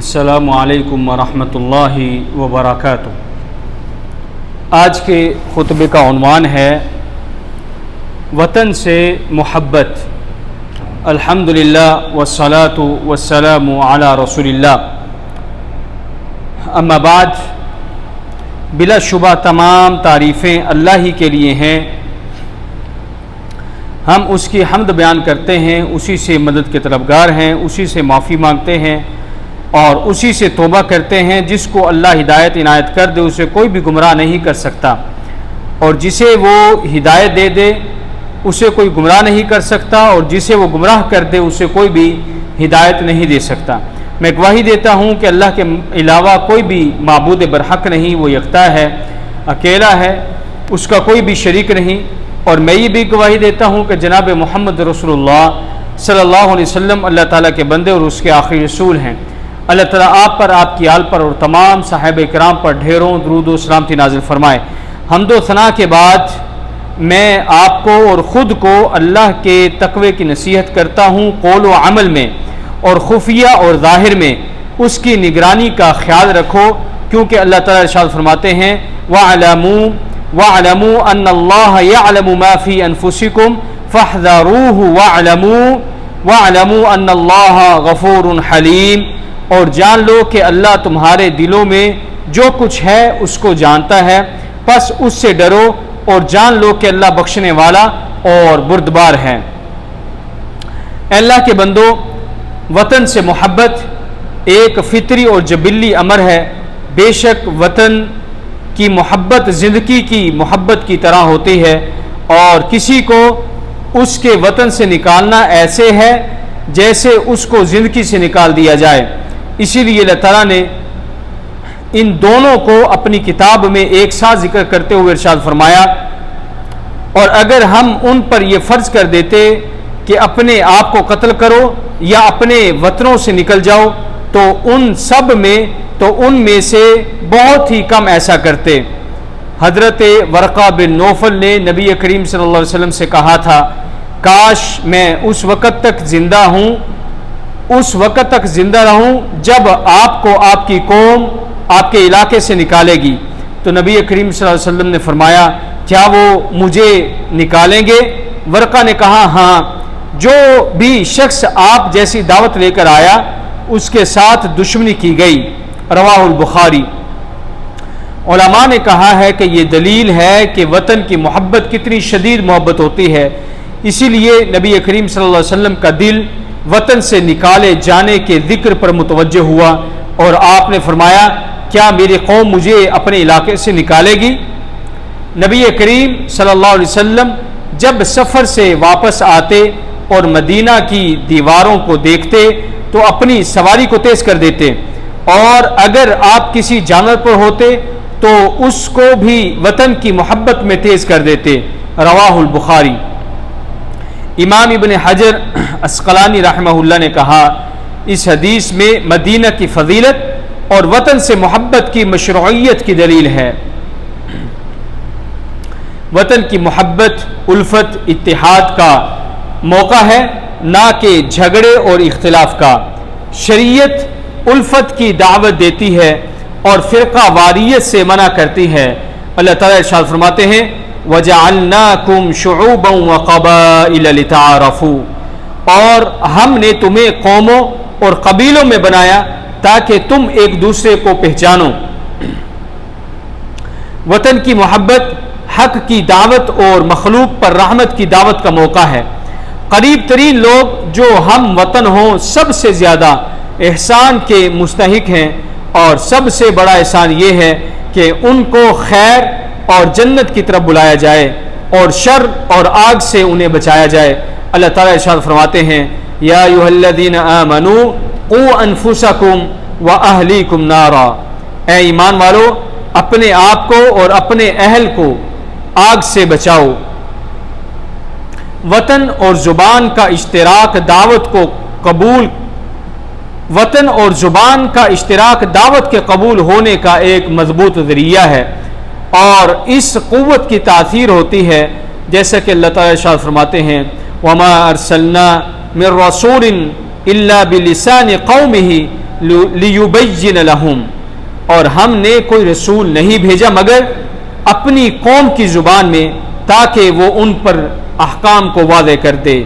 السلام علیکم ورحمۃ اللہ وبرکاتہ۔ آج کے خطبے کا عنوان ہے وطن سے محبت۔ الحمدللہ والصلاۃ والسلام علی رسول اللہ۔ اما بعد، بلا شبہ تمام تعریفیں اللہ ہی کے لیے ہیں۔ ہم اس کی حمد بیان کرتے ہیں، اسی سے مدد کے طلبگار ہیں، اسی سے معافی مانگتے ہیں اور اسی سے توبہ کرتے ہیں۔ جس کو اللہ ہدایت عنایت کر دے اسے کوئی بھی گمراہ نہیں کر سکتا، اور جسے وہ ہدایت دے دے اسے کوئی گمراہ نہیں کر سکتا، اور جسے وہ گمراہ کر دے اسے کوئی بھی ہدایت نہیں دے سکتا۔ میں گواہی دیتا ہوں کہ اللہ کے علاوہ کوئی بھی معبود برحق نہیں، وہ یکتا ہے، اکیلا ہے، اس کا کوئی بھی شریک نہیں۔ اور میں یہ بھی گواہی دیتا ہوں کہ جناب محمد رسول اللہ صلی اللہ علیہ وسلم اللہ تعالیٰ کے بندے اور اس کے آخری رسول ہیں۔ اللہ تعالیٰ آپ پر، آپ کی آل پر اور تمام صحابہ کرام پر ڈھیروں درود و سلامتی نازل فرمائے۔ حمد و ثنا کے بعد میں آپ کو اور خود کو اللہ کے تقوی کی نصیحت کرتا ہوں، قول و عمل میں اور خفیہ اور ظاہر میں اس کی نگرانی کا خیال رکھو، کیونکہ اللہ تعالیٰ ارشاد فرماتے ہیں وَاعْلَمُوا أَنَّ اللَّهَ يَعْلَمُ مَا فِي أَنفُسِكُمْ فَاحْذَرُوهُ وَاعْلَمُوا أَنَّ اللَّهَ غَفُورٌ حَلِيمٌ۔ اور جان لو کہ اللہ تمہارے دلوں میں جو کچھ ہے اس کو جانتا ہے، پس اس سے ڈرو اور جان لو کہ اللہ بخشنے والا اور بردبار ہے۔ اے اللہ کے بندو، وطن سے محبت ایک فطری اور جبلی امر ہے۔ بے شک وطن کی محبت زندگی کی محبت کی طرح ہوتی ہے، اور کسی کو اس کے وطن سے نکالنا ایسے ہے جیسے اس کو زندگی سے نکال دیا جائے۔ اسی لیے اللہ تعالیٰ نے ان دونوں کو اپنی کتاب میں ایک ساتھ ذکر کرتے ہوئے ارشاد فرمایا، اور اگر ہم ان پر یہ فرض کر دیتے کہ اپنے آپ کو قتل کرو یا اپنے وطنوں سے نکل جاؤ تو ان میں سے بہت ہی کم ایسا کرتے۔ حضرت ورقہ بن نوفل نے نبی کریم صلی اللہ علیہ وسلم سے کہا تھا، کاش میں اس وقت تک زندہ رہوں جب آپ کو آپ کی قوم آپ کے علاقے سے نکالے گی۔ تو نبی کریم صلی اللہ علیہ وسلم نے فرمایا، کیا وہ مجھے نکالیں گے؟ ورقہ نے کہا، ہاں، جو بھی شخص آپ جیسی دعوت لے کر آیا اس کے ساتھ دشمنی کی گئی۔ رواہ البخاری۔ علماء نے کہا ہے کہ یہ دلیل ہے کہ وطن کی محبت کتنی شدید محبت ہوتی ہے۔ اسی لیے نبی کریم صلی اللہ علیہ وسلم کا دل وطن سے نکالے جانے کے ذکر پر متوجہ ہوا، اور آپ نے فرمایا، کیا میری قوم مجھے اپنے علاقے سے نکالے گی؟ نبی کریم صلی اللہ علیہ وسلم جب سفر سے واپس آتے اور مدینہ کی دیواروں کو دیکھتے تو اپنی سواری کو تیز کر دیتے، اور اگر آپ کسی جانور پر ہوتے تو اس کو بھی وطن کی محبت میں تیز کر دیتے۔ رواہ البخاری۔ امام ابن حجر عسقلانی رحمہ اللہ نے کہا، اس حدیث میں مدینہ کی فضیلت اور وطن سے محبت کی مشروعیت کی دلیل ہے۔ وطن کی محبت الفت اتحاد کا موقع ہے، نہ کہ جھگڑے اور اختلاف کا۔ شریعت الفت کی دعوت دیتی ہے اور فرقہ واریت سے منع کرتی ہے۔ اللہ تعالیٰ ارشاد فرماتے ہیں، وَجَعَلْنَاكُمْ شُعُوبًا وَقَبَائِلَ لِتَعَارَفُوا، اور ہم نے تمہیں قوموں اور قبیلوں میں بنایا تاکہ تم ایک دوسرے کو پہچانو۔ وطن کی محبت حق کی دعوت اور مخلوق پر رحمت کی دعوت کا موقع ہے۔ قریب ترین لوگ جو ہم وطن ہوں سب سے زیادہ احسان کے مستحق ہیں، اور سب سے بڑا احسان یہ ہے کہ ان کو خیر اور جنت کی طرف بلایا جائے اور شر اور آگ سے انہیں بچایا جائے۔ اللہ تعالیٰ ارشاد فرماتے ہیں، یا ایھا الذین آمنوا قوا انفسکم واہلیکم نارا، اے ایمان والو اپنے آپ کو اور اپنے اہل کو آگ سے بچاؤ۔ وطن اور زبان کا اشتراک دعوت کے قبول ہونے کا ایک مضبوط ذریعہ ہے، اور اس قوت کی تاثیر ہوتی ہے جیسا کہ اللہ تعالیٰ ارشاد فرماتے ہیں، وَمَا أَرْسَلْنَا مِن رَّسُولٍ إِلَّا بِلِسَانِ قَوْمِهِ لیبین لہم، اور ہم نے کوئی رسول نہیں بھیجا مگر اپنی قوم کی زبان میں تاکہ وہ ان پر احکام کو واضح کر دے۔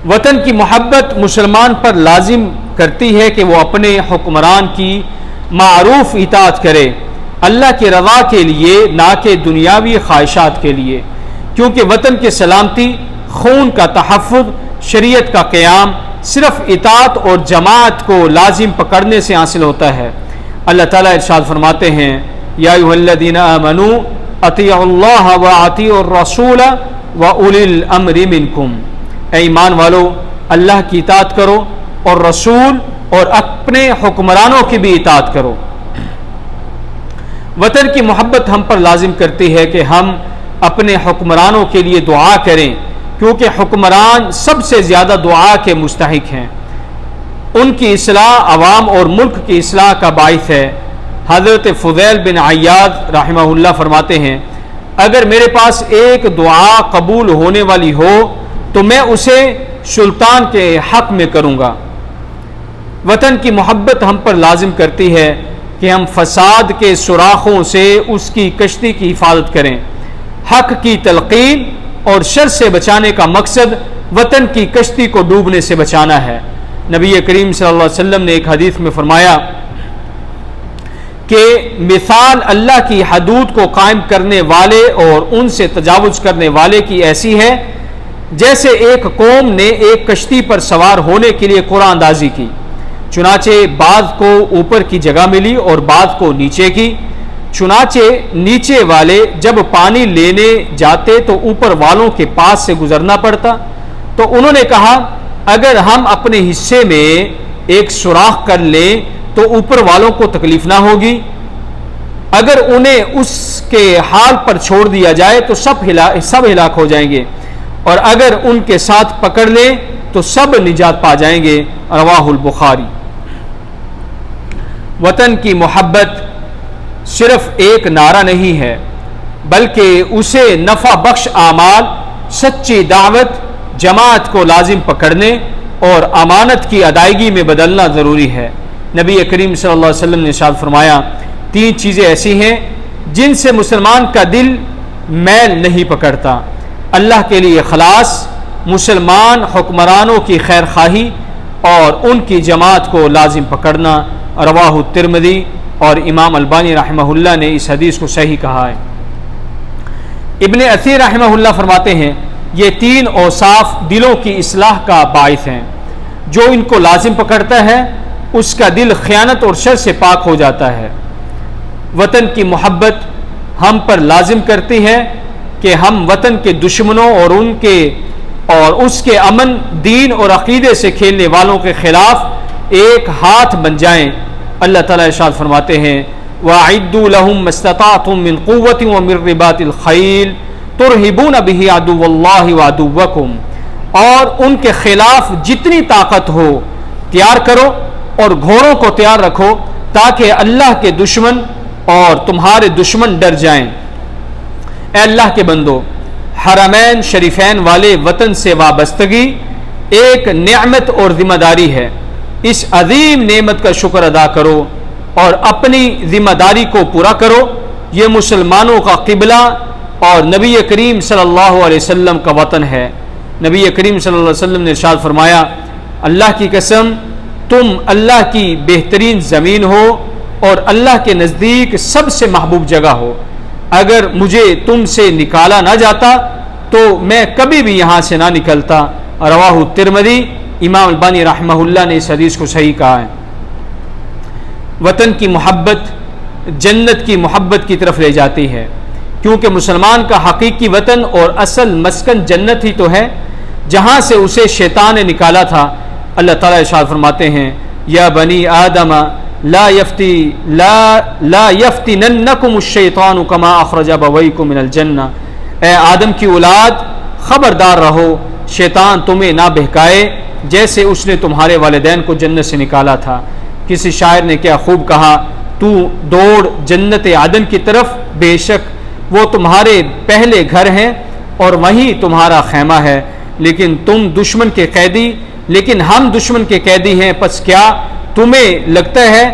وطن کی محبت مسلمان پر لازم کرتی ہے کہ وہ اپنے حکمران کی معروف اطاعت کرے، اللہ کی رضا کے لیے، نہ کہ دنیاوی خواہشات کے لیے، کیونکہ وطن کی سلامتی، خون کا تحفظ، شریعت کا قیام صرف اطاعت اور جماعت کو لازم پکڑنے سے حاصل ہوتا ہے۔ اللہ تعالیٰ ارشاد فرماتے ہیں یا ایھا الذین آمنوا اطیعوا اللہ واطیعوا الرسول واولی الامر منکم، اے ایمان والو اللہ کی اطاعت کرو اور رسول اور اپنے حکمرانوں کی بھی اطاعت کرو۔ وطن کی محبت ہم پر لازم کرتی ہے کہ ہم اپنے حکمرانوں کے لیے دعا کریں، کیونکہ حکمران سب سے زیادہ دعا کے مستحق ہیں، ان کی اصلاح عوام اور ملک کی اصلاح کا باعث ہے۔ حضرت فضیل بن عیاض رحمہ اللہ فرماتے ہیں اگر میرے پاس ایک دعا قبول ہونے والی ہو تو میں اسے سلطان کے حق میں کروں گا۔ وطن کی محبت ہم پر لازم کرتی ہے کہ ہم فساد کے سوراخوں سے اس کی کشتی کی حفاظت کریں۔ حق کی تلقین اور شر سے بچانے کا مقصد وطن کی کشتی کو ڈوبنے سے بچانا ہے۔ نبی کریم صلی اللہ علیہ وسلم نے ایک حدیث میں فرمایا کہ مثال اللہ کی حدود کو قائم کرنے والے اور ان سے تجاوز کرنے والے کی ایسی ہے جیسے ایک قوم نے ایک کشتی پر سوار ہونے کے لیے قرعہ اندازی کی، چنانچہ بعض کو اوپر کی جگہ ملی اور بعض کو نیچے کی، چنانچہ نیچے والے جب پانی لینے جاتے تو اوپر والوں کے پاس سے گزرنا پڑتا، تو انہوں نے کہا اگر ہم اپنے حصے میں ایک سوراخ کر لیں تو اوپر والوں کو تکلیف نہ ہوگی، اگر انہیں اس کے حال پر چھوڑ دیا جائے تو سب ہلاک ہو جائیں گے، اور اگر ان کے ساتھ پکڑ لیں تو سب نجات پا جائیں گے۔ رواہ البخاری۔ وطن کی محبت صرف ایک نعرہ نہیں ہے بلکہ اسے نفع بخش اعمال، سچی دعوت، جماعت کو لازم پکڑنے اور امانت کی ادائیگی میں بدلنا ضروری ہے۔ نبی کریم صلی اللہ علیہ وسلم نے ارشاد فرمایا 3 چیزیں ایسی ہیں جن سے مسلمان کا دل میل نہیں پکڑتا، اللہ کے لیے اخلاص، مسلمان حکمرانوں کی خیر خواہی اور ان کی جماعت کو لازم پکڑنا۔ رواہ الترمذی، اور امام البانی رحمہ اللہ نے اس حدیث کو صحیح کہا ہے۔ ابن اثیر رحمہ اللہ فرماتے ہیں یہ 3 اوصاف دلوں کی اصلاح کا باعث ہیں، جو ان کو لازم پکڑتا ہے اس کا دل خیانت اور شر سے پاک ہو جاتا ہے۔ وطن کی محبت ہم پر لازم کرتی ہے کہ ہم وطن کے دشمنوں اور اس کے امن، دین اور عقیدے سے کھیلنے والوں کے خلاف ایک ہاتھ بن جائیں۔ اللہ تعالیٰ ارشاد فرماتے ہیں وَأَعِدُّوا لَهُم مَّا اسْتَطَعْتُم مِّن قُوَّةٍ وَمِن رِّبَاطِ الْخَيْلِ تُرْهِبُونَ بِهِ عَدُوَّ اللَّهِ وَعَدُوَّكُمْ، اور ان کے خلاف جتنی طاقت ہو تیار کرو اور گھوڑوں کو تیار رکھو تاکہ اللہ کے دشمن اور تمہارے دشمن ڈر جائیں۔ اے اللہ کے بندو، حرمین شریفین والے وطن سے وابستگی ایک نعمت اور ذمہ داری ہے، اس عظیم نعمت کا شکر ادا کرو اور اپنی ذمہ داری کو پورا کرو۔ یہ مسلمانوں کا قبلہ اور نبی کریم صلی اللہ علیہ وسلم کا وطن ہے۔ نبی کریم صلی اللہ علیہ وسلم نے ارشاد فرمایا اللہ کی قسم تم اللہ کی بہترین زمین ہو اور اللہ کے نزدیک سب سے محبوب جگہ ہو، اگر مجھے تم سے نکالا نہ جاتا تو میں کبھی بھی یہاں سے نہ نکلتا۔ رواہ الترمذی، امام البانی رحمہ اللہ نے اس حدیث کو صحیح کہا ہے۔ وطن کی محبت جنت کی محبت کی طرف لے جاتی ہے، کیونکہ مسلمان کا حقیقی وطن اور اصل مسکن جنت ہی تو ہے جہاں سے اسے شیطان نے نکالا تھا۔ اللہ تعالیٰ ارشاد فرماتے ہیں یا بنی آدم لا یفتننکم الشیطان کما اخرج ابویکم من الجنہ، اے آدم کی اولاد خبردار رہو شیطان تمہیں نہ بہکائے جیسے اس نے تمہارے والدین کو جنت سے نکالا تھا۔ کسی شاعر نے کیا خوب کہا تو دوڑ جنت عدن کی طرف، بے شک وہ تمہارے پہلے گھر ہیں اور وہیں تمہارا خیمہ ہے، لیکن ہم دشمن کے قیدی ہیں، پس کیا تمہیں لگتا ہے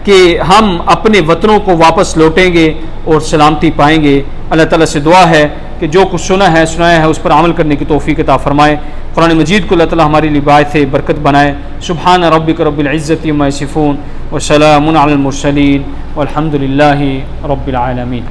کہ ہم اپنے وطنوں کو واپس لوٹیں گے اور سلامتی پائیں گے. اللہ تعالیٰ سے دعا ہے کہ جو کچھ سنایا ہے اس پر عمل کرنے کی توفیق عطا فرمائے. قرآن مجید کو اللہ تعالیٰ ہمارے لیے باعث برکت بنائے. سبحان ربک رب العزت عما یصفون وسلام علی المرسلین والحمد للہ رب العالمین.